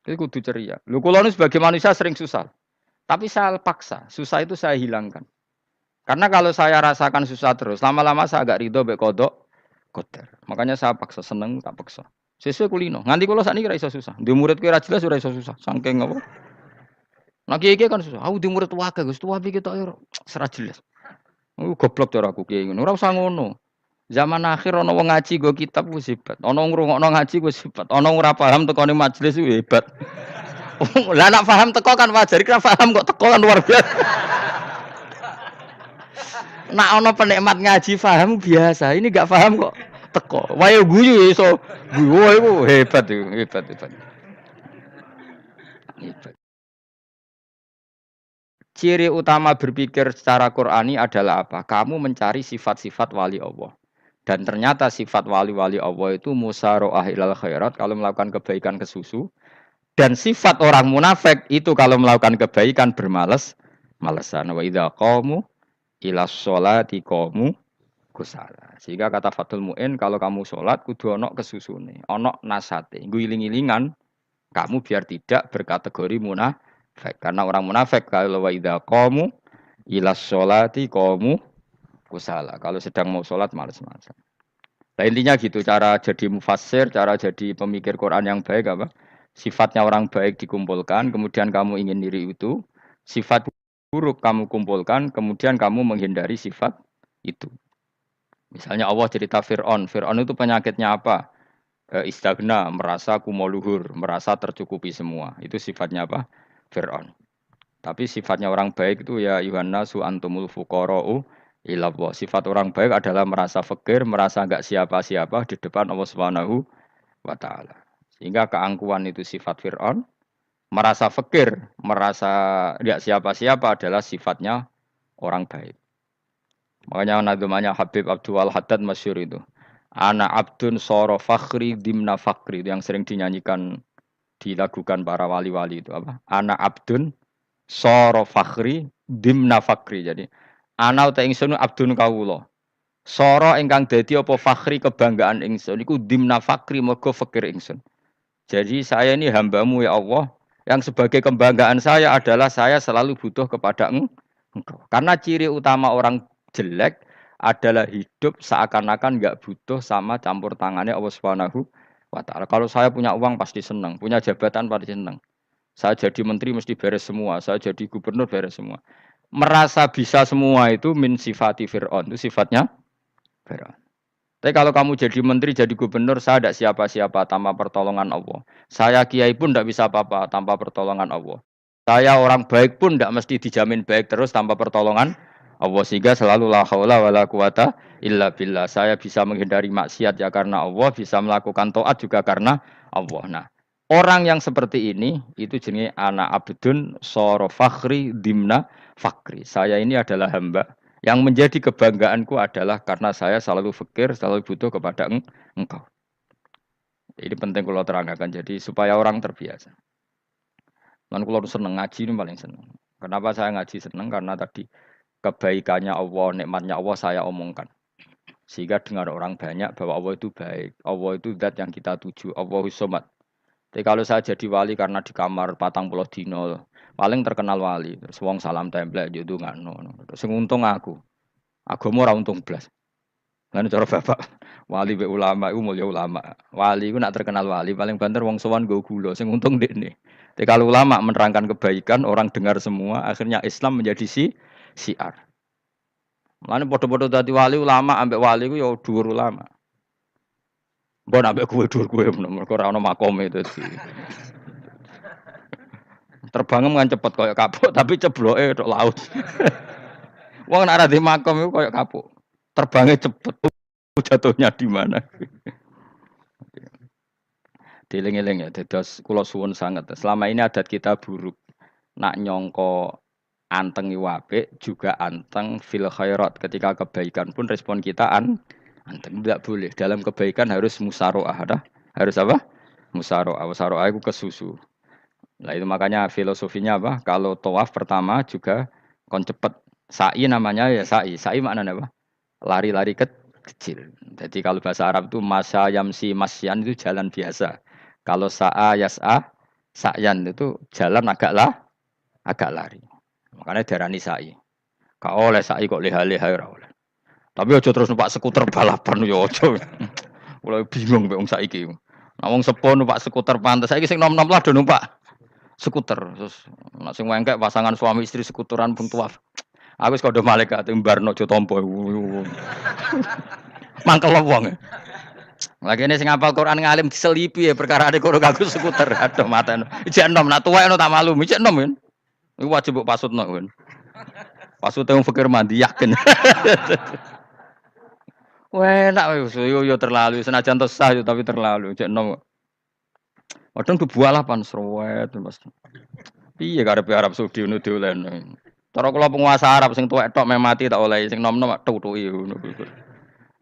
Jadi kudu ceria. Lho kula nu sebagai manusia sering susah. Tapi saya paksa, susah itu saya hilangkan. Karena kalau saya rasakan susah terus, lama-lama saya agak ridho mbek kodok kotor. Makanya saya paksa seneng tak paksa. Sesuai kulino. Nganti kula sakniki ora iso susah. Di muridku ora jelas ora iso susah. Saking apa? Nah kiai kan susah. Aku di murid wae Gus, tuwa iki tok ora jelas. Goblok cara aku kiai ngono. Ora usah ngono. Zaman akhir ana wong ngaji go kitab wis hebat. Ana ngrungokno ngaji wis hebat. Ana ora paham tekone majelis wis hebat. Lah nak paham teko kan wajar, kira paham kok teko kan luar biasa. Nak ana penikmat ngaji paham biasa. Ini gak paham kok teko. Wae guyu iso. Guyu iku hebat itu, hebat, hebat. Hebat. Ciri utama berpikir secara Qur'ani adalah apa? Kamu mencari sifat-sifat wali Allah. Dan ternyata sifat wali-wali Allah itu musyaroah ilal khairat kalau melakukan kebaikan ke susu. Dan sifat orang munafik itu kalau melakukan kebaikan bermalas-malesan. Wa idza qamu ila sholati qamu kusala. Sehingga kata Fathul Mu'in kalau kamu sholat kudu ono kesusune, ono nasate. Guling-gilingan kamu biar tidak berkategori munafik. Karena orang munafik kalau wa idza qamu ila sholati qamu kusala. Kalau sedang mau sholat malas-malasan. Nah intinya gitu cara jadi mufassir, cara jadi pemikir Quran yang baik apa? Sifatnya orang baik dikumpulkan, kemudian kamu ingin diri itu. Sifat buruk kamu kumpulkan, kemudian kamu menghindari sifat itu. Misalnya Allah cerita Fir'aun. Fir'aun itu penyakitnya apa? Istagna, merasa kumoluhur, merasa tercukupi semua. Itu sifatnya apa? Fir'aun. Tapi sifatnya orang baik itu ya Yuhanna su antumul fuqara'u ilallah. Sifat orang baik adalah merasa fakir, merasa enggak siapa-siapa di depan Allah Subhanahu wa taala. Sehingga keangkuhan itu sifat Fir'aun, merasa fakir, merasa enggak siapa-siapa adalah sifatnya orang baik. Makanya nadumanya Habib Abdul Haddad masyhur itu. Ana abdun soro fakhri dimna fakri itu yang sering dinyanyikan dilakukan para wali-wali itu apa? Ana abdun soro fakhri dimna fakri. Jadi ana uta ingsun abdun kawula. Soro ingkang dadi apa fakhri kebanggaan ingsun iku dimna fakri mergo fakir ingsun. Jadi saya ini hambamu ya Allah yang sebagai kebanggaan saya adalah saya selalu butuh kepada engkau. Karena ciri utama orang jelek adalah hidup seakan-akan enggak butuh sama campur tangannya Allah Subhanahu wa taala. Kalau saya punya uang pasti senang, punya jabatan pasti senang. Saya jadi menteri mesti beres semua, saya jadi gubernur beres semua. Merasa bisa semua itu min sifati Fir'aun, itu sifatnya Fir'aun. Tapi kalau kamu jadi menteri, jadi gubernur, saya tidak siapa-siapa tanpa pertolongan Allah. Saya kiai pun tidak bisa apa-apa tanpa pertolongan Allah. Saya orang baik pun tidak mesti dijamin baik terus tanpa pertolongan Allah. Sehingga selalu la haula wala quwata illa billah. Saya bisa menghindari maksiat ya karena Allah, bisa melakukan taat juga karena Allah. Nah, orang yang seperti ini itu jenis anak abdun soro fakhri dimna fakri. Saya ini adalah hamba. Yang menjadi kebanggaanku adalah karena saya selalu fikir, selalu butuh kepada engkau. Ini penting kalau terangkan. Jadi supaya orang terbiasa. Dan kalau seneng ngaji ini paling seneng. Kenapa saya ngaji seneng? Karena tadi kebaikannya Allah, nikmatnya Allah saya omongkan. Sehingga dengar orang banyak bahwa Allah itu baik. Allah itu zat yang kita tuju. Allahus somad. Jadi kalau saya jadi wali karena di kamar patang pulau dino, paling terkenal wali. Terus wong salam template itu nggak no. Terus untung aku. Agama ora untung blas. Lan cara bapak wali be ulama iku mulya ulama. Wali iku nak terkenal wali paling banter wong sowan nggo gula sing untung dekne. Tapi kalau ulama menerangkan kebaikan orang dengar semua akhirnya Islam menjadi siar. Mulane padha-padha dadi wali ulama ambek wali iku ya dhuwur ulama. Mbon ambek kuwe mergo ora ono makome dadi. Terbangem kan cepet koyo kapuk tapi cebloke tok laut. Wong nek ora di makom iku koyo kapuk. Terbangnya cepet, jatuhnya di mana? Dieling-eling ya, dados kula suwun sangat. Selama ini adat kita buruk. Nak nyongko anteng iwapik juga anteng fil khairat. Ketika kebaikan pun respon kita anteng tidak boleh. Dalam kebaikan harus musaroah, harus apa? Musaroah. Musaroah itu kesusu. Nah itu makanya filosofinya apa? Kalau tawaf pertama juga kon cepet. Sa'i namanya ya sa'i. Sa'i maknanya apa? Lari-lari kecil. Jadi kalau bahasa Arab itu masa yamsi masyan itu jalan biasa. Kalau sa'a yas'a Sa'yan itu jalan agak lari. Makanya diarani sa'i. Gak oleh sa'i kok leha-leha ora oleh. Tapi aja terus numpak skuter balapan yo aja. Mulai bingung mbek wong saiki. Nah wong sepo numpak skuter pantes. Saiki sing nom-nom lah do numpak skuter. Terus nek sing wengkek pasangan suami istri skuteran pun tuaf. Aku wis kodho malaikat mbarno aja tampa. Mangkel wong. Lagi ini sing hafal Quran ngalim diselipi ya perkara ade kok aku skuter. Aduh mata. Ijek enom nak tuwek no tak malu. Ijek enom kan. Iku wajib mbok pasutno kan. Pasute wong fikir mandi yakin. Wah, enak yo terlalu senajan to sah yo tapi terlalu. Ijek enom. Kadang kebualah pan srowet Mas. Piye karep Arab Saudi ngono diolehno. Cara kula penguasa Arab sing tuwek tok mati tak oleh sing nom-nom tutuki ngono.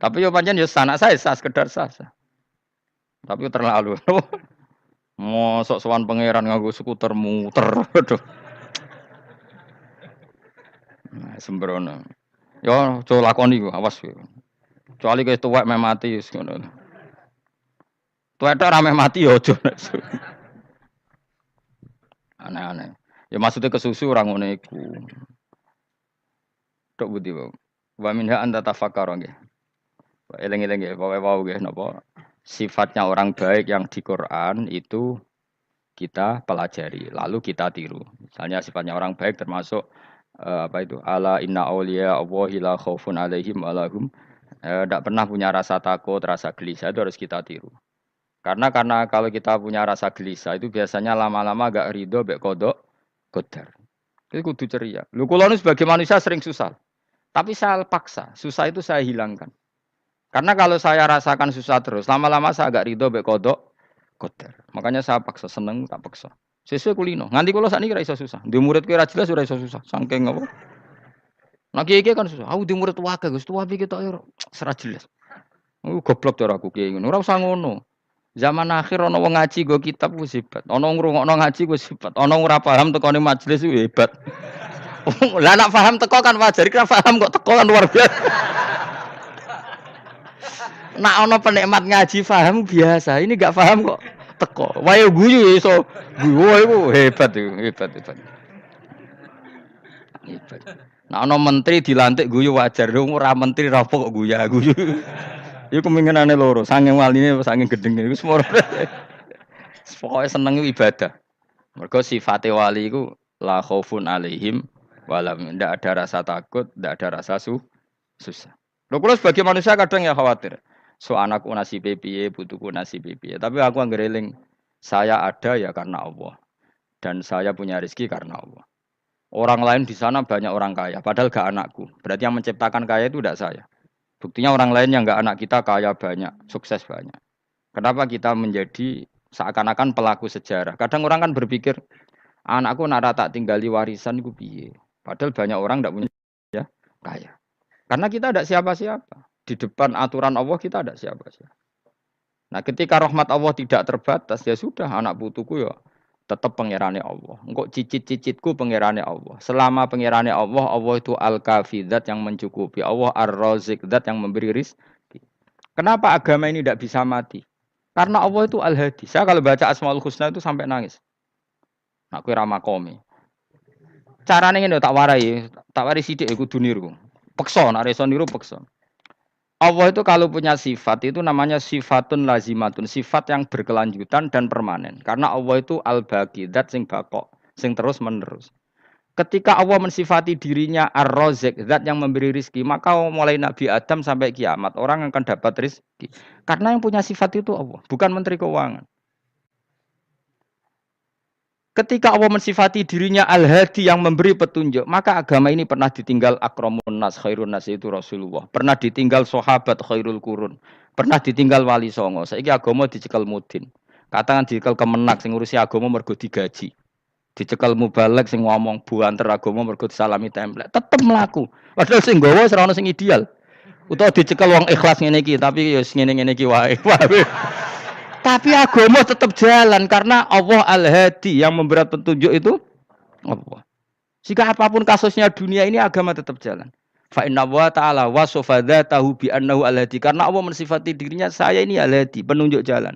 Tapi yo pancen yo sanak saya sah sekedar sah. Tapi terlalu. Mosok sowan pangeran nganggo skuter muter. Aduh. Nah, sembrono. Yo coba lakoni ku, awas ku. Kecuali kowe tuwek mati wis ngono. Tuwek tok rame mati yo aja. Aneh-aneh. Ya maksudnya kesusu orang ngono iku. Tok budi wae. Wa minha anta tafakkara nggih. Eling-eling nggih, pokoke wau nggih napa sifatnya orang baik yang di Quran itu kita pelajari, lalu kita tiru. Misalnya sifatnya orang baik termasuk apa itu? Ala inna auliya Allahi la khaufun alaihim wa lahum tidak pernah punya rasa takut, rasa gelisah itu harus kita tiru. Karena kalau kita punya rasa gelisah itu biasanya lama-lama agak ridho mbek kodok qadar. Itu kudu ceria. Lu kula nu sebagai manusia sering susah. Tapi saya paksa, susah itu saya hilangkan. Karena kalau saya rasakan susah terus, lama-lama saya agak ridho mbek kodok qadar. Makanya saya paksa seneng tak paksa. Sesuai kulino. Nganti kula sakniki ora iso susah. Di murid kowe ora jelas ora iso susah. Saking apa? Nah kiai kan susah. Aku di murid wae Gus, tuwa iki tok ora jelas. Goblok cara aku kiai ngono. Ora usah ngono. Zaman akhir ana wong ngaji go kitab wis hebat. Ana ngrungokno ngaji wis hebat. Ana ora paham tekone majelis wis hebat. Lah nek paham teko kan wajar, kira paham kok teko kan luar biasa. Nek ana penikmat ngaji paham biasa, ini enggak paham kok teko. Wae guyu iso guyu iku hebat iku, hebat. Hebat. Nek ana menteri dilantik guyu wajar, ora menteri rapo kok guyu. Iku kemungkinane loro, saking waline saking gedenge iku semua. Pokoke seneng ibadah. Mergo sifate wali iku la khaufun alaihim walam ndak ada rasa takut, ndak ada rasa susah. Lho kula sebagai manusia kadang ya khawatir. So anakku nasibe piye, putuku nasibe piye. Tapi aku anggere eling saya ada ya karena Allah. Dan saya punya rezeki karena Allah. Orang lain di sana banyak orang kaya, padahal gak anakku. Berarti yang menciptakan kaya itu tidak saya. Buktinya orang lain yang enggak anak kita kaya banyak, sukses banyak. Kenapa kita menjadi seakan-akan pelaku sejarah? Kadang orang kan berpikir, anakku nak tak tinggali warisan itu piye. Padahal banyak orang enggak punya ya, kaya. Karena kita tidak siapa-siapa. Di depan aturan Allah kita tidak siapa-siapa. Nah ketika rahmat Allah tidak terbatas, ya sudah anak putuku ya tetap pangerane Allah. Engkau cicit-cicitku pangerane Allah. Selama pangerane Allah, Allah itu al-kafi, zat yang mencukupi. Allah ar-razik, zat yang memberi rizki. Kenapa agama ini tidak bisa mati? Karena Allah itu al-hadi. Saya kalau baca Asmaul Husna itu sampai nangis. Nak kowe ra makomi. Carane ngene tak warai sithik iku kudu niru. Peksa, nek iso niru peksa. Allah itu kalau punya sifat itu namanya sifatun lazimatun, sifat yang berkelanjutan dan permanen. Karena Allah itu al-baqi, zat sing bakok, sing terus menerus. Ketika Allah mensifati dirinya ar-razik, zat yang memberi rizki, maka mulai Nabi Adam sampai kiamat orang akan dapat rizki. Karena yang punya sifat itu Allah, bukan menteri keuangan. Ketika Allah mensifati dirinya al-hadi yang memberi petunjuk, maka agama ini pernah ditinggal akramun nas, khairun nas itu Rasulullah. Pernah ditinggal sahabat khairul qurun. Pernah ditinggal wali songo. Saiki agama dicekel mudin. Katakan dicekel kemenak sing ngurusi agama mergo digaji. Dicekel mubalek sing ngomong buanter agama mergo disalami template. Tetep mlaku. Padahal sing nggawa ora ono sing ideal. Utawa dicekel wong ikhlas ngene iki, tapi ya ngene-ngene iki wae. Tapi agama tetap jalan karena Allah al-hadi yang memberi petunjuk itu Allah. Jika apapun kasusnya dunia ini agama tetap jalan. Fa inna wa ta'ala wasofa dzatahu bi annahu al-hadi, karena Allah mensifati dirinya saya ini al-hadi, penunjuk jalan.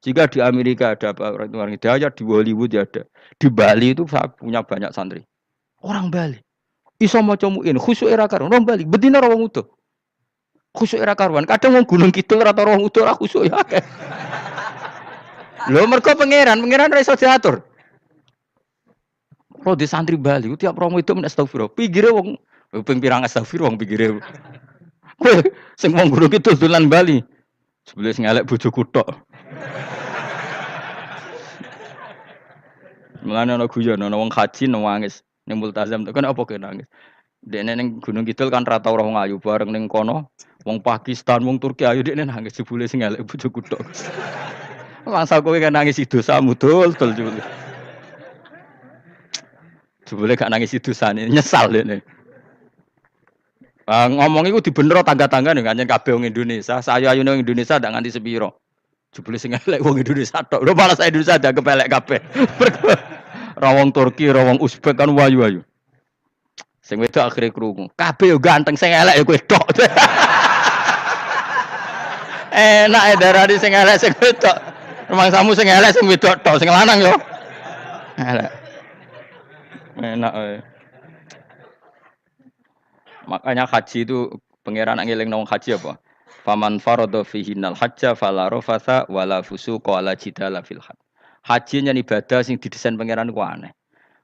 Jika di Amerika ada orang hidayah, di Hollywood ya ada. Di Bali itu saya punya banyak santri. Orang Bali. Iso maca muin, khusyuk era karuan. Orang Bali, betina ra wong utuh. Khusyuk era karuan. Kadang wong Gunung Kidul rata wong utuh ra khusyuk ya akeh. Lho mergo pangeran ra iso diatur. Kalau di santri Bali, tiap romo itu men astagfirullah. Pinggire wong ping pirang astagfirullah wong pinggire. Kowe sing wong Gunung Kidul dolan Bali. Sebelah ngelek bojoku tok. Mulane ana guyon ana wong haji nangis ning multazam kan apa ke nangis. Dekne ning Gunung Kidul kan ra tau ora wong ayu bareng ning kono wong Pakistan wong Turki ayu dekne nangis jebule sing elek bojoku tok. Masa kowe kan nangis dosamu dul jebule. Jebule gak nangis dosane nyesal dekne. Ngomong iku dibener tangga-tangga ning kanjen kabeh wong Indonesia, saya ayune wong Indonesia ndak nganti sepiro. Jebule sing elek wong Indonesia tok. Lho malah saya Indonesia ada kepelek kabeh. Rawong Turki, rawong Uzbek kan wayu-wayu. Sing wedok akhire krungu. Kabeh yo ganteng sing elek ya kowe tok. Enak e darani sing elek sing wedok. Rumangsamu sing elek sing wedok tok, sing lanang yo. Elek. Enak e. Makanya haji itu pangeran ngeling nang haji apa? Faman farada fihinal hajja fala rafatha wala fusuqa wala jidala fil hajj. Haji nyen ibadah sing didesain pangeran ku aneh.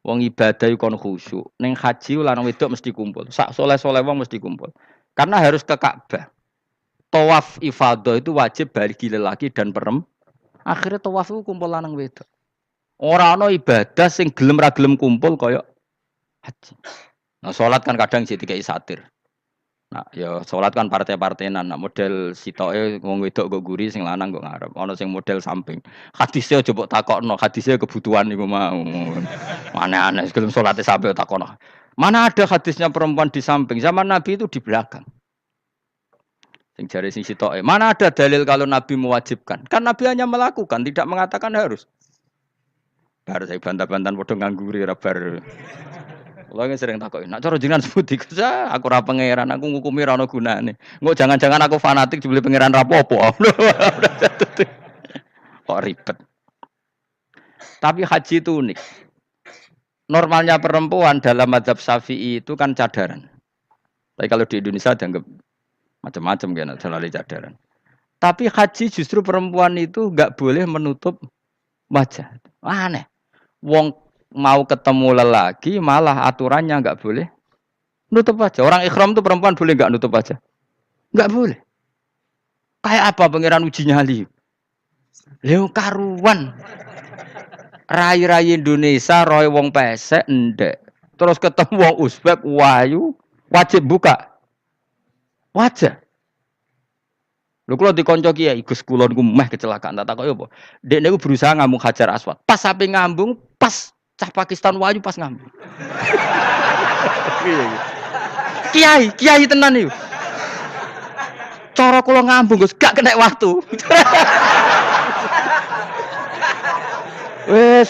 Wong ibadah iku kon khusyuk. Ning haji lanang wedok mesti kumpul. Sak soleh-soleh wong mesti kumpul. Karena harus ke Ka'bah. Tawaf ifadah itu wajib bagi lelaki dan perempuan. Akhirnya tawaf itu kumpul lanang wedok. Ora ana ibadah sing gelem ra gelem kumpul kaya haji. Nah, salat kan kadang sih dikai satir. Nah, ya salat kan partai-partainan. Nah, model sitoke wong wedok kok guri sing lanang kok ngarep. Ana sing model samping. Hadise aja mbok takokno, hadise kebutuhan niku mau. Aneh-aneh sebelum salate sampai takokno. Mana ada hadisnya perempuan di samping? Zaman Nabi itu di belakang. Sing jare sing sitoke. Mana ada dalil kalau Nabi mewajibkan? Kan Nabi hanya melakukan, tidak mengatakan harus. Bar saya bantah-bantahan padha ngangguri ra bar. Kula sering takoki, "Nek cara jenengan sebuti aku ora pangeran, aku ngukumi ora ono gunane. Engko jangan-jangan aku fanatik dibeli pangeran ra apa-apa." Kok ribet. Tapi haji itu unik. Normalnya perempuan dalam mazhab Syafi'i itu kan cadaran. Tapi kalau di Indonesia dianggap macam-macam kan, selalu cadaran. Tapi haji justru perempuan itu enggak boleh menutup wajah. Aneh. Wong mau ketemu lelaki malah aturannya enggak boleh nutup wajah. Orang ikhram tuh perempuan boleh enggak nutup wajah? Enggak boleh. Kayak apa pangeran uji nyali? Lho karuan. Rai-rai Indonesia roy wong pesek ndek. Terus ketemu wong Uzbek wayu wajib buka wajah. Lho kula dikonco kiai Gus kula niku meh kecelakaan tak takoki apa. Dek niku berusaha ngambung Hajar Aswad. Pas sampe ngambung pas cah Pakistan wayu pas ngambung. Kiai tenan iki. Cara kula ngambung Gus gak kena waktu. Wes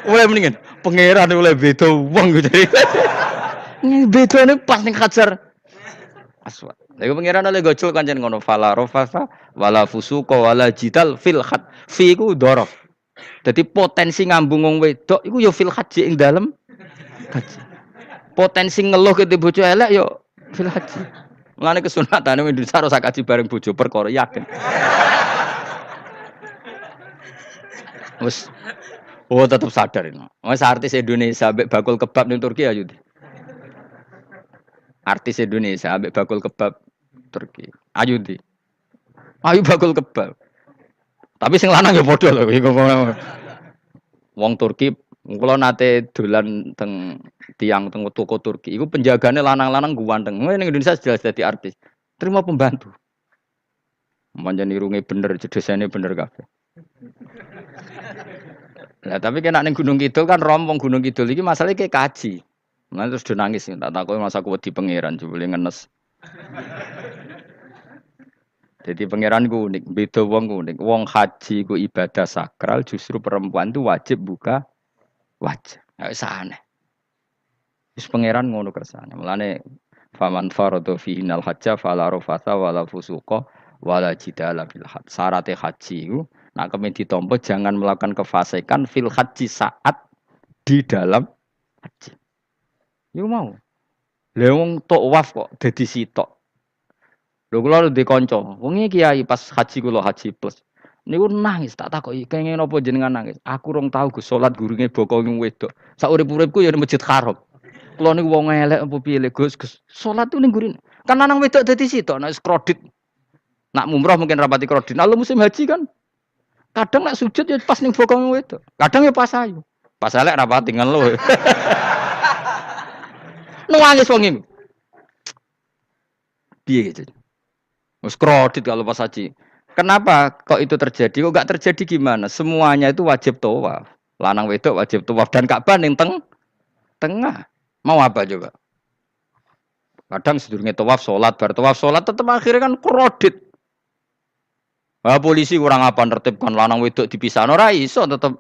oleh mendingan pangeran oleh beda wong gitu. Bedane pas ning Hajar Aswad. Lha pangeran oleh gojol kancen ngono fala rafasa wala fusuqa wala jidal fil had. Fi iku dhorof. Dadi potensi ngambung wong wedok iku ya fil haji ing dalem haji. Potensi ngeluh ke bojo elek ya fil haji. Mulane kesunatane Indonesia harus kaji bareng bojo perkara yakin. Wes tetap sadar ini. Wes artis Indonesia ambek bakul kebab ning Turki ayo. Artis Indonesia ambek bakul kebab Turki. Ayo di. Ayo bakul kebab. Tapi sing lanang ya padha lho iku. Wong Turki kula nate dolan teng tiang teng toko Turki. Iku penjagane lanang-lanang guwanteng. Ning Indonesia jelas dadi artis. Terima pembantu. Manjane irunge bener, jedesane bener kabeh. Lah tapi kena ning Gunung Kidul kan rompong Gunung Kidul iki masalahnya kayak kaji. Nah terus do nangis tak takoki masa aku wedi pangeran jebule ngenes. Jadi pangeran ku unik, beda wong unik. Wong haji ku ibadah sakral, justru perempuan itu wajib buka wajah. Enggak aneh. Wis pangeran ngono kersane. Mulane faman farada fi innal hajja fala rafatha wala fusuqa wala jidala fil hajj. Syarat haji iku Nak kemen ditampa jangan melakukan kefasikan fil haji saat di dalam haji. Yo mau. Lha wong tawaf kok dadi sitok. Lho kula ndek kanca, wong iki kiai pas haji kula haji plus. Niku nangis tak takoki, kenging napa jenengan nangis? Aku rong tau Gus salat gurunge bokong wedok. Sak urip-uripku ya Masjid Haram. Kula niku wong elek apa piye le Gus? Salat tuh ning gurine. Kan lanang wedok dadi sitok nek kredit. Nak mumrah mungkin rapati kredit. Nah, musim haji kan kadang nak sujud ya pas ning bokong wedok. Kadang ya pas ayu. Pas elek rapati ngelo. Nangis wong iki. Piye gitu. Wis kredit kalau pas haji. Kenapa kok itu terjadi? Kok enggak terjadi gimana? Semuanya itu wajib tawaf. Lanang wedok wajib tawaf dan Ka'bah ning tengah. Mau apa coba? Kadang sedurunge tawaf salat, bar tawaf salat tetep akhirnya kan kredit. Polisi kurang apa nertibkan lanang wedok dipisahno ora iso tetep.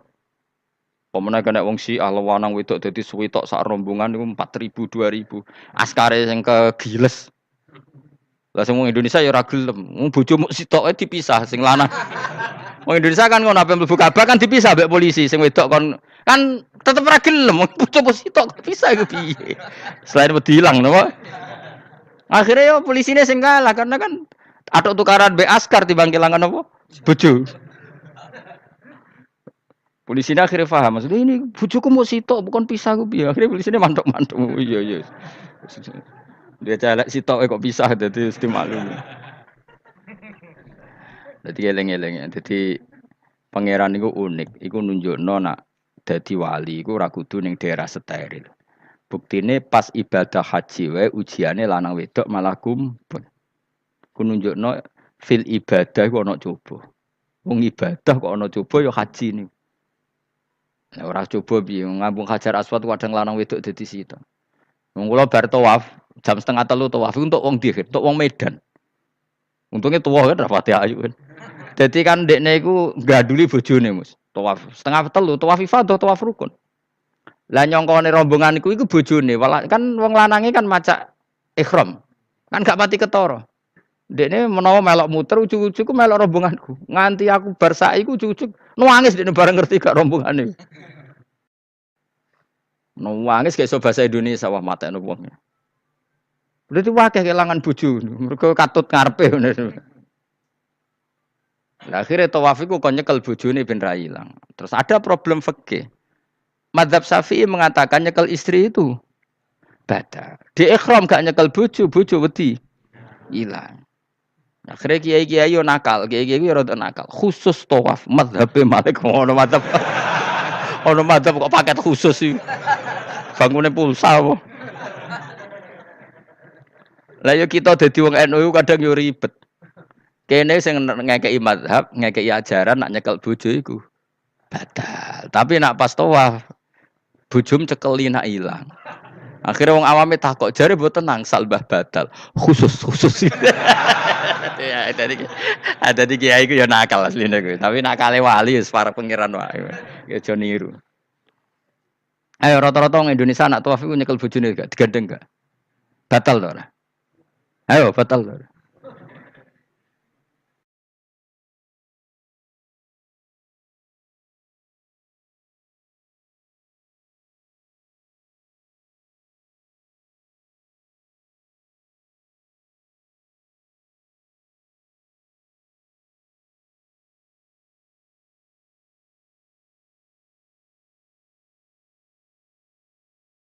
Pemenang kena wong Syiah lanang wedok dadi suwi tok sak rombongan niku 4.000 2.000. Askare sing kegiles. Lah semua Indonesia ya ora gelem. Bojomu sitoke dipisah sing lanang. Wong Indonesia kan ngono ape mlebu Ka'bah kan dipisah mbek polisi sing wedok kan tetep ora gelem. Bojomu sitok dipisah iku piye? Selain wedi ilang napa? Akhirnya ya polisine sing kalah karena kan atok tukaran mbek askar timbang kelangan apa? Bojo. Polisinya akhirnya paham maksudnya ini bojoku mau sitok bukan pisah ku piye. Akhirnya polisinya mantuk-mantuk. Iya. Dia celek sitok kok pisah dadi mesti maklum. Dadi eleng-eleng. Dadi pangeran niku unik, iku nunjukno nak dadi wali iku ora kudu ning daerah steril. Buktine pas ibadah haji wae ujiane lanang wedok malah kumpul. Ku nunjukno fil ibadah iku ana coba. Wong ibadah kok ana coba ya haji niku. Nek ora coba piye ngambung Hajar Aswad kadang lanang wedok dadi sitok. Wong kula bar tawaf jam 2:30 tawaf untuk wong dihir, untuk wong Medan. Untungnya tua kan rapati ayu kan. Jadi kan dekne iku ganduli bojone Mus. Tawaf 2:30 tawaf ifadah tawaf rukun. Lah nyongkone rombongan iku bojone, kan wong lanange kan macak ihram. Kan gak pati ketara. Dekne menawa melok muter ujug-ujug melok rombonganku. Nganti aku bar saiki ujug-ujug nangis dekne bareng ngerti gak rombongane. Nangis gak iso bahasa Indonesia wah matekno wong. Berarti wakil kelangan bojo, mereka katut ngarepe. Nah, akhirnya tawaf iku kon nyekel bojone ben ra ilang. Terus ada problem fikih. Madzhab Syafi'i mengatakan nyekel istri itu batal. Di ikhram gak nyekel bojo wedi ilang. Akhirnya kiai-kiai yo nakal, kiai-kiai yo rada nakal. Khusus tawaf madzhab Malik ono madzhab. Ono madzhab kok paket khusus iki. Bangune pulsa apa? Lah yo kita dadi wong NU kadang yo ribet. Kene sing ngekeki mazhab, ngekeki ajaran nak nyekel bojo iku batal. Tapi nak pas tawaf bojom cekeli nak ilang. Akhirnya wong awame takok jare mboten nangsal mbah batal. Khusus. Ya ada di kiai iku yo nakal asline kuwi. Tapi nakale wali wis para pangeran wae. Ya aja niru. Ayo rata-rata wong Indonesia nak tawaf iku nyekel bojone gak digandeng gak? Batal to ora? Ayo batal.